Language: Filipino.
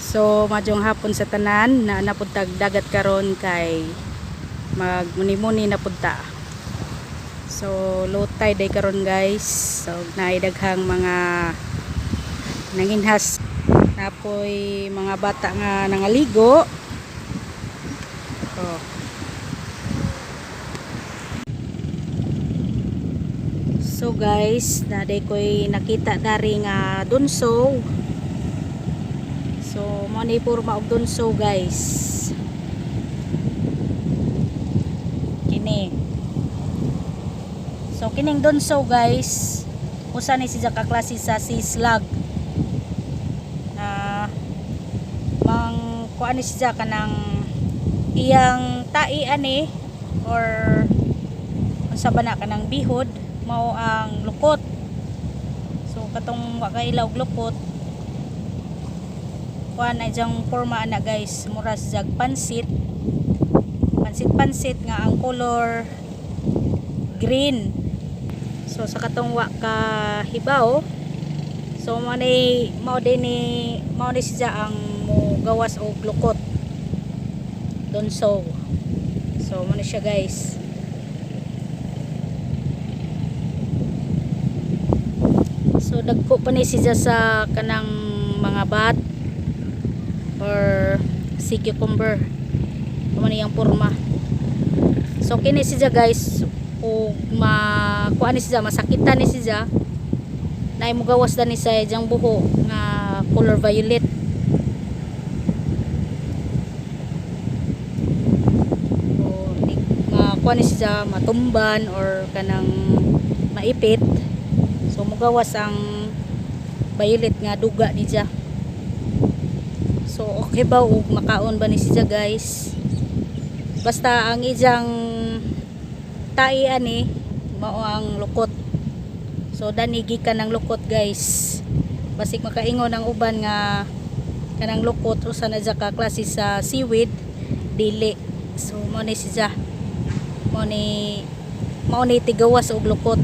So madyong hapon sa tanan na napuntag dagat karon kay magmuni-muni napunta. So low tide day karon guys. So naidaghang mga nanginhas. Napoy mga bata nga nangaligo. Oh. So guys, naday ko'y nakita dari nga dunso. So mo ni purma og dunso guys. Kini. So kining dunso guys, usa ni siya ka klase sa sea slug. Mang kuan ni siya kanang iyang tai ani or unsa ba na kanang bihod mao ang lukot. So katong wa kay ilaw lukot kuan ay jang forma ana guys, mura sa pansit nga ang color green. So sa katong wa ka hibaw, so mao ni siya ang mo gawas og lukot dunso. So mao ni siya guys. So dagko pa ni siya sa kanang mga bat or sea cucumber. Mao ni ang porma. So kini siya guys o kuan ni siya, masakitan ni siya. Nay mo gawas dan ni siya jang buho nga color violet. O kuan ni siya matumban or kanang maipit. So mugawas ang violet nga duga ni siya. So okay ba og makaon ba ni siya guys? Basta ang ijang tai ani mao ang lukot. So danigi ka ng lukot guys. Basig makaingon ang uban nga kanang lukot usa na siya ka klase sa seaweed dili. So mao ni siya. Mao ni tigawas og lukot.